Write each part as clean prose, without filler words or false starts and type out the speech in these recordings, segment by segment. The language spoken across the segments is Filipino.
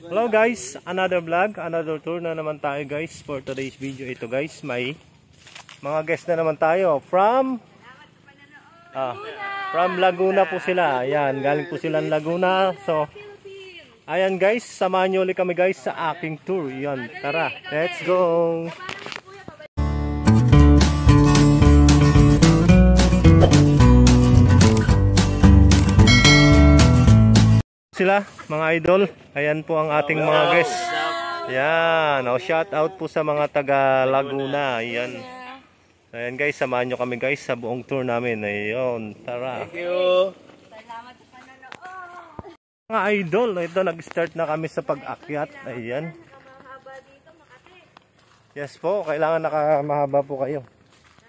Hello guys, another vlog, another tour na naman tayo guys for today's video. Ito guys, may mga guest na naman tayo from Laguna po sila. Ayan, galing po silang Laguna. So, ayan guys, samahan nyo ulit kami guys sa aking tour. Yan, tara, let's go! Sila mga idol, ayan po ang ating mga guests. Ayan, shout out po sa mga taga Laguna. Ayan. Ayan guys, samahan nyo kami guys sa buong tour namin. Ayun, tara. Thank you. Salamat sa panonood. Mga idol, ito nag-start na kami sa pag-akyat. Ayan. Yes po, kailangan nakamahaba po kayo.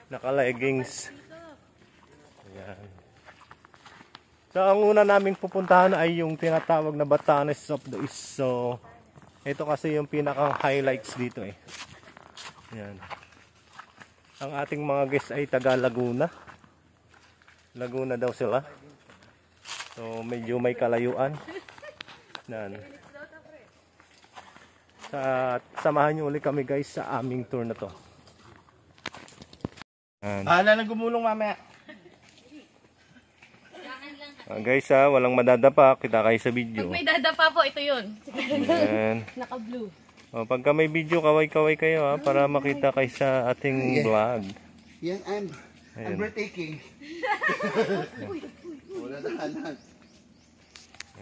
Naka-leggings. Ayan. So, ang una naming pupuntahan ay yung tinatawag na Batanes of the East. So, ito kasi yung pinakang highlights dito eh. Ayan. Ang ating mga guests ay taga Laguna. Laguna daw sila. So, medyo may kalayuan. Ayan. Samahan nyo ulit kami guys sa aming tour na to. Ayan. Nang gumulong mamaya. Guys walang madadapa, kita kayo sa video. Pag may dadapa po, ito yun. Naka-blue. Pagka may video, kaway-kaway kayo para makita kayo sa ating vlog. Yan, I'm breathtaking. Wala na.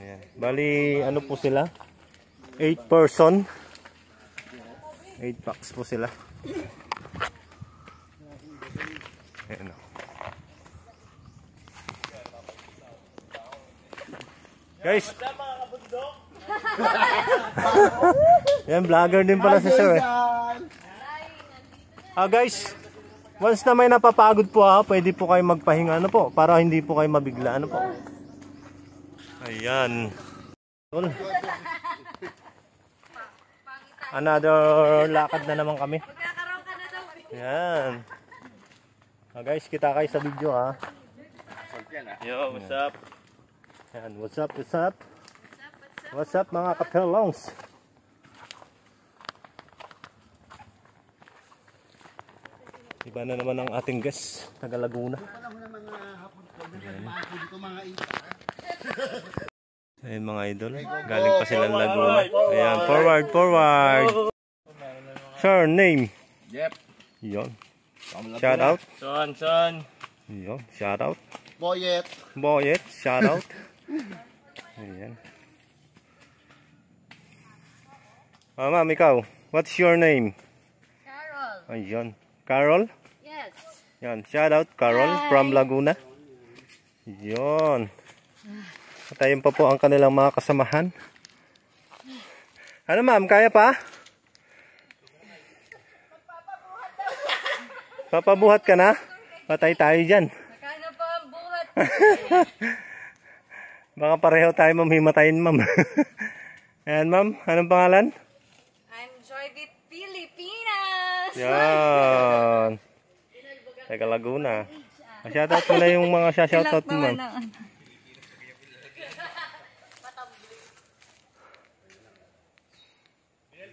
Ayan. Bali, ano po sila? 8 person. 8 packs po sila. Ayan o. Guys, yan, vlogger din pala si sir eh. Guys, once na may napapagod po pwede po kayo magpahinga po, para hindi po kayo mabigla po. Ayan. Another lakad na naman kami. Ayan. Guys, kita kayo sa video Yo, what's up? Ayan, what's up, what's up? What's up mga kapelongs? Iba na naman ang ating guest, taga Laguna. Ayan mga idol, galing pa sila Laguna. Ayan, forward, forward. Sir, name? Yep. Yon. Shout out. Son. Yon, shout out. Boyet. Boyet, shout out. Ayan. Ma'am, ikaw, what's your name? Carol. Ayun. Carol? Yes. Yan, shout out Carol from Laguna. Yun. At ayun pa po ang kanilang mga kasamahan. Ano ma'am, kaya pa? Papabuhat ka na? Patay tayo dyan. Nakano pa ang buhat? Baka pareho tayo mamimatayin ma'am. Ayan ma'am, anong pangalan? I'm Joyby Pilipinas. Yan. Teka Laguna. Shoutout mo na yung mga shoutout mo ma'am.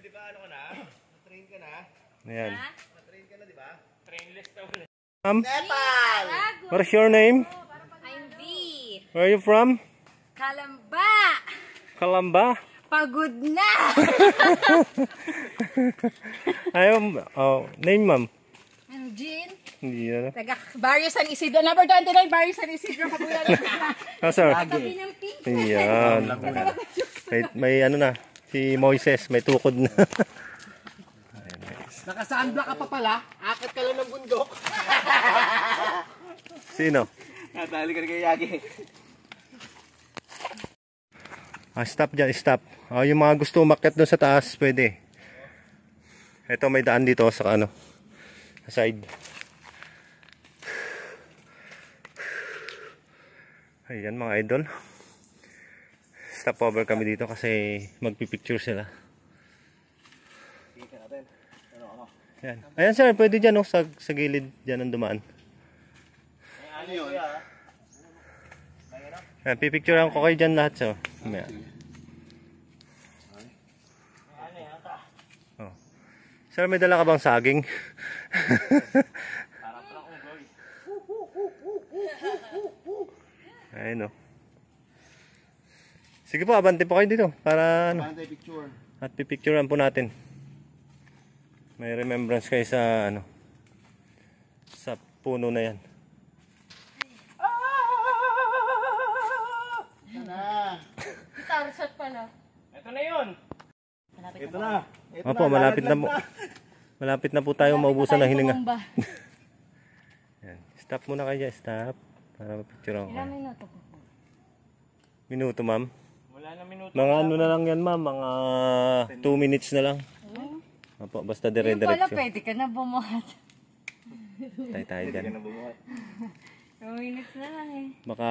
Di ba ano ka na? Na-train ka na? Ayan. Na-train ka na, di ba? Trainless daw. Ma'am, Nepal! what's your name? I'm V. Where are you from? Kalamba. Kalamba? Pagod na. Ayun, name ma'am. I'm Jean. Hindi na. Taga Barrio San Isidro. Number 29, Barrio San Isidro. Kabuyan. Sir. Tabi ng pink. Ayan. May ano na, si Moises, may tukod na. Naka-sunblock ka pa pala. Akit ka lang ng bundok. Sino? Natali ka na kay Yagi. Stop dyan, stop. Yung mga gusto umakyat doon sa taas, pwede. Ito may daan dito sa ano, sa side. Ayan mga idol. Stop over kami dito kasi magpipicture sila. Ayan. Ayan sir, pwede dyan sa gilid dyan ang dumaan. Ano yun? Pipicturean ko kayo dyan lahat so. Oh. Sir, may dala ka bang saging? Parang pala unggoy. Ayun o. Sige po, abante po kayo dito. Para ano. Paano tayo picture? At pipicturean po natin. May remembrance kayo sa ano. Sa puno na yan. Guitar shot pala. Ito na yun. Ito na. Opo, malapit na po. Malapit na po tayo maubusan ng hininga. Yan. Stop muna kayo dyan. Stop. Para mapicturean ko. Ilang minuto po? Minuto, ma'am. Wala na minuto. Mga ano na lang yan, ma'am. Mga 2 minutes na lang. Opo, basta Yung pala dire-diretso. pwede ka na bumuhat. Tayo dyan. 2 minutes na lang eh. Baka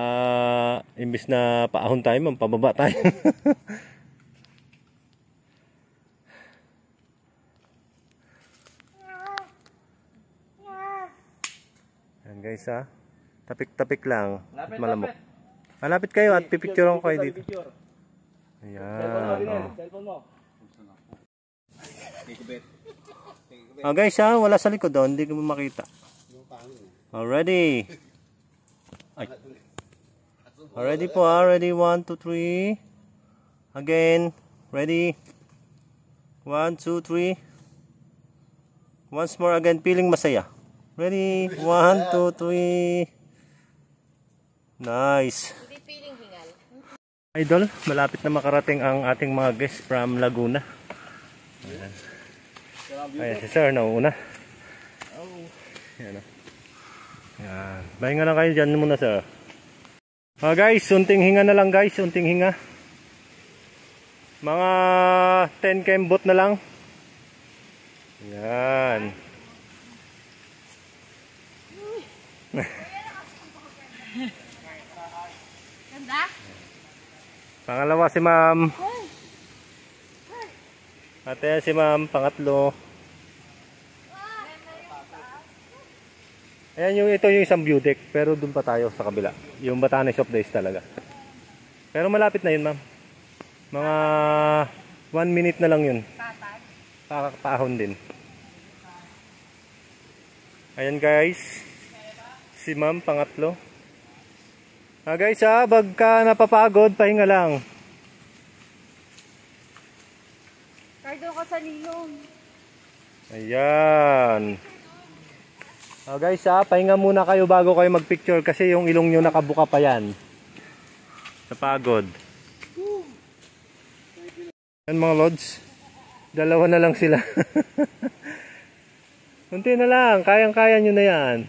imbis na paahon tayo, ma'am, pababa tayo. Yan guys ha. Tapik-tapik lang. At malamok. Malapit kayo at pipicturean ko kayo dito. Ayan. Oh. Cellphone mo. Ah guys ha, wala sa likod doon, hindi ko makita. Already. Ay. Already po ha, ready 1, 2, 3. Again, ready. 1, 2, 3. Once more again, feeling masaya. Ready, 1, 2, 3. Nice. Hindi feeling hingal. Idol, malapit na makarating ang ating mga guests from Laguna. Ayan. Ayan si sir, nauuna. Ayan o. Ayan. Bahinga lang kayo dyan muna sir. Guys, unting hinga na lang guys, unting hinga. Mga 10 kembot na lang. Ayan. Ganda? Pangalawa si ma'am. At ayan si ma'am, pangatlo. Ayan yung ito yung isang view deck, pero dun pa tayo sa kabila. Yung Batanes of Days talaga. Pero malapit na yun ma'am. Mga 1 minute na lang yun. Paahon din. Ayan guys. Si ma'am, pangatlo. Guys pagka napapagod, pahinga lang. Cardo ka sa nilong. Ayan. Guys pahinga muna kayo bago kayo magpicture kasi yung ilong nyo nakabuka pa yan. Napagod. Yan mga lods. Dalawa na lang sila. Kunti na lang. Kayang-kaya nyo na yan.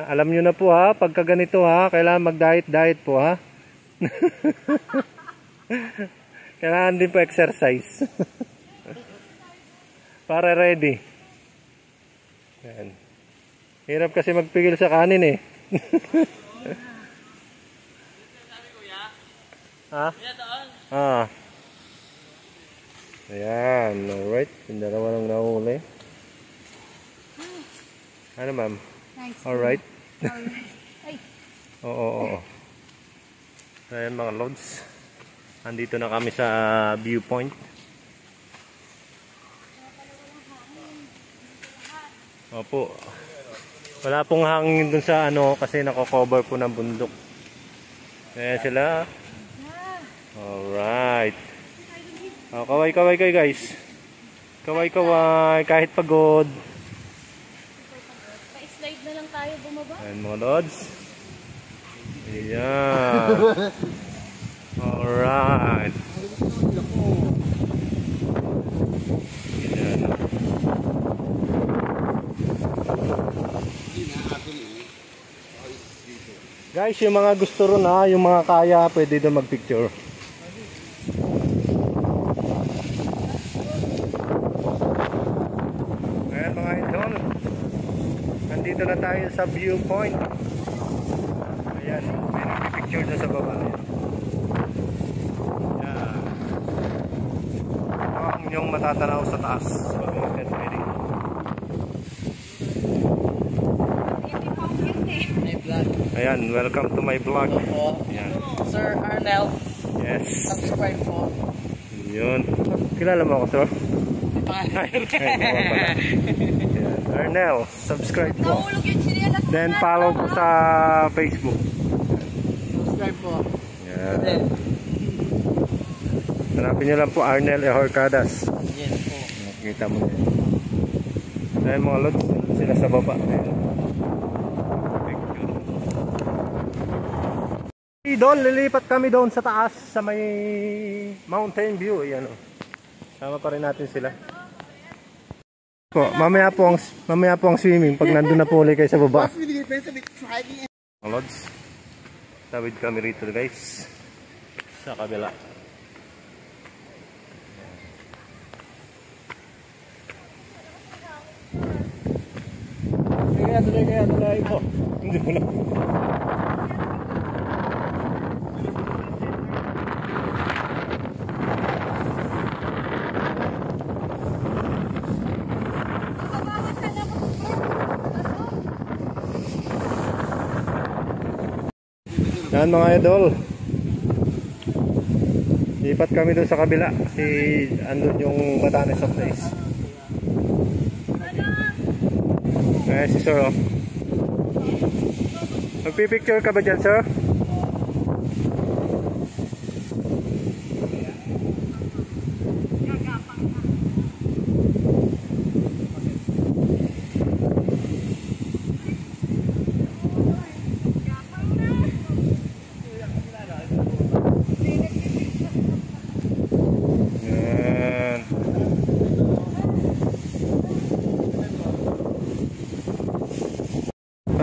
Alam nyo na po ha. Pagka ganito ha. Kailangan mag-diet po ha. Kailangan din po exercise. Para ready. Yan. Hirap kasi magpigil sa kanin eh. Ha? Ayan. Alright. Yung dalawa lang nahuli. Ano ma'am? Nice. Alright. Ay. Oo. Ayan mga lods. Andito na kami sa viewpoint. Opo. Wala pong hangin dun sa ano kasi nako-cover po ng bundok. Ayan sila. Alright. Kaway-kaway kayo guys. Kaway-kaway kahit pagod. Pa-slide na lang tayo bumaba. Ayan mga lods. Ayan. Alright. Ayan. Guys, yung mga gusto ron ha, yung mga kaya, pwede doon magpicture. Ayan mga idol. Nandito na tayo sa viewpoint. Ayan, may nagpipicture na sa baba. Ayan. Ang inyong matatanaw sa taas. Ayan, welcome to my vlog. Ayan. Sir Arnel. Yes. Subscribe po. Yun. Kilala mo ako, sir? Pangalan. Yan. Arnel, subscribe po. Nahulog yung chinelas. Then follow po sa Facebook. Subscribe po. Yan. Hanapin nyo lang po Arnel Ehorcadas. Yes po. Makikita mo yan. Dahil mga lods, sila sa baba. Idol, lilipat kami doon sa taas sa may mountain view. Ayan, o. Sama pa rin natin sila. Mamaya po ang swimming pag nandun na po ulit kayo sa baba. Mga lods, tawid kami rito guys sa kabila. Tuloy po. Hindi mo lang. Yan mga idol, lipat kami doon sa kabila kasi andun yung Batanes of Place. Si sir, oh. Magpipicture ka ba dyan, sir?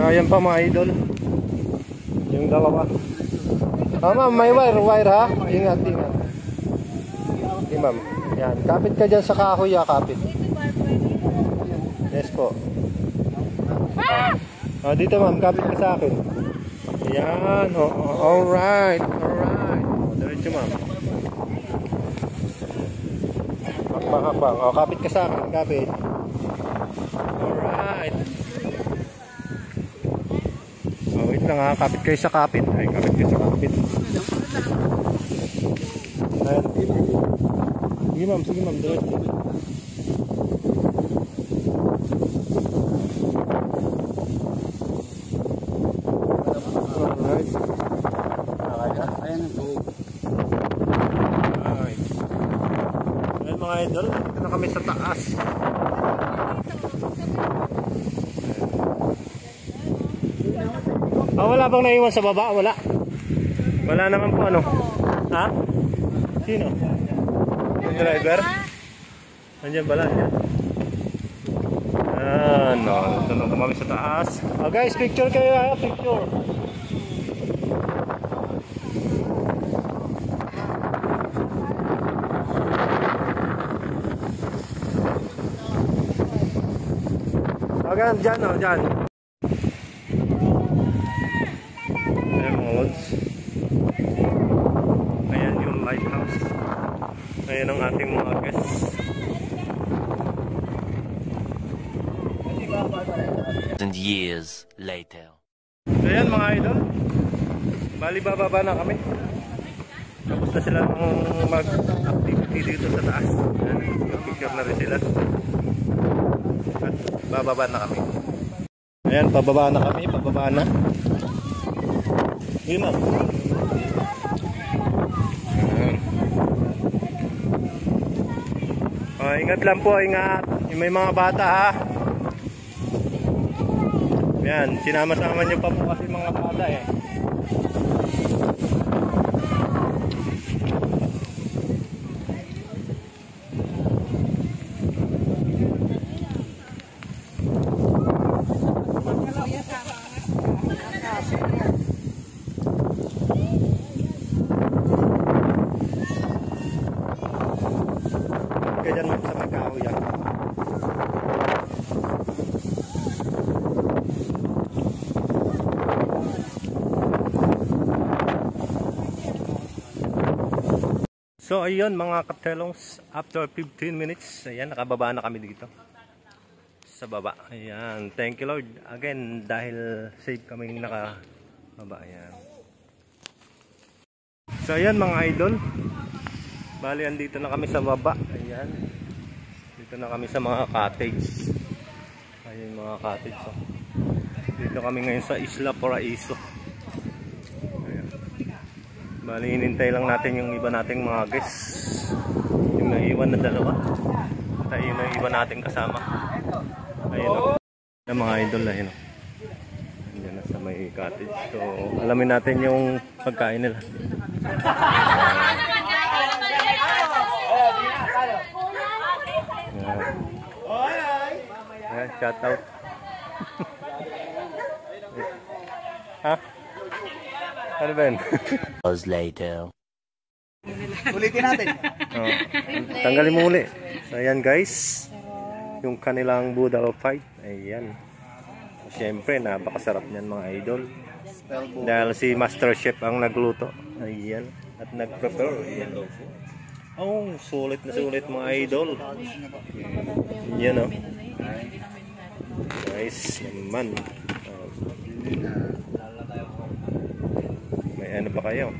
Ayan pa mga idol, yung dalawa. Ma'am, may wire ha? Ingat. Okay ma'am, yan, kapit ka dyan sa kahoy ha, kapit. Yes po. Dito ma'am, kapit ka sa akin. Yan, alright. Diretso ma'am. Hakbang. Kapit ka sa akin, kapit. Alright. Wait lang ha, kapit kayo sa kapit. Ay, kapit kayo sa kapit. Ayan. Sige ma'am, diretso. Alright. Ayan ang tubig. Alright. Ayan mga idol, dito na kami sa taas. Wala bang naiwan sa baba? Wala naman po ano. Ha? Sino? Yung driver? Nandiyan bala niya. Ito na kami sa taas. Guys, picture kayo ha, picture. Dyan. Ayan yung lighthouse. Ayan ang ating mga guests. And years later. Ayan mga idol, bali bababa na kami. Tapos na sila mag-activity dito sa taas. Picture na rin sila. At bababa na kami. Ayan, pababa na kami, Yun na. Ingat lang po, ingat. May mga bata ha. Yan, sinama-sama nyo pa po kasi mga bata eh. Kaya dyan sa Macau yan. So ayun mga kaptelongs, after 15 minutes, ayan, nakababa na kami dito sa baba. Ayan, thank you Lord again dahil safe kami nakababa. Ayan. So ayan mga idol. Bali andito na kami sa baba. Ayan. Dito na kami sa mga cottage. Ayan mga cottage. So. Dito kami ngayon sa Isla Paraiso. Ayan. Bali hinintay lang natin yung iba nating mga guests. Yung naiwan na dalawa. At yung naiwan nating kasama. Ayun o. Yung mga idol na yun o. Diyan na sa may cottage. So alamin natin yung pagkain nila. Ayan, shout out. Ha? Ano ba yun? Hours later. Ulitin natin. Oh, tanggalin mo uli. So ayan guys, yung kanilang Budalo fight. Ayan. Siyempre, napakasarap niyan mga idol. Dahil si Master Chef ang nagluto. Ayan. At nag-prepare. Ayan. Oh, sulit na sulit mga idol. Yan o. Nice naman. May ano pa kayo?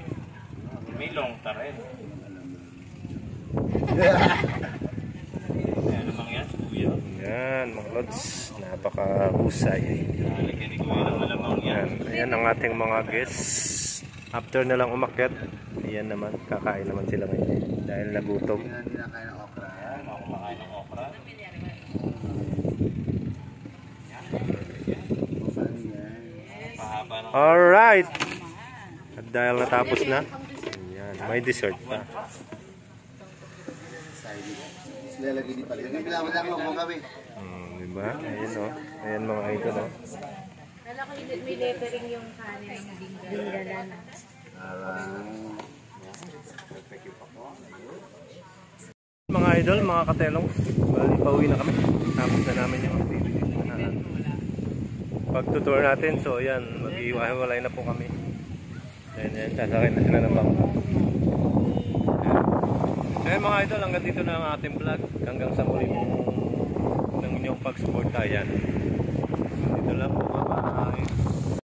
May long rin. Ano mang yan? Kuya. Yan mga lods. Napakahusay. Lagyan ni Kuya ng malamang yan. Yan. Ayan ang ating mga guests. After na lang umakyat, ayan naman, kakain naman sila ngayon dahil nagutom. Hindi na kaya ng okra. Yan, ako kumakain ng okra. Pahaba ng Alright! At dahil natapos na, ayan, may dessert pa. lalagay di pala. Yung bilawan lang mo kami. Diba? Ayan o. Ayan mga idol o. Kala ko may lettering yung kanin ng dinggalan. Mga idol, mga katelong, bali pauwi na kami. Tapos na namin yung activities na pagtutour natin. So ayan, mag-iwalay na po kami. Ayan, sasakay na sila ng bangko. Ayan mga idol, hanggang dito na ang ating vlog. Hanggang sa muli ng inyong pag-support. Ayan. Dito lang po. Bye-bye.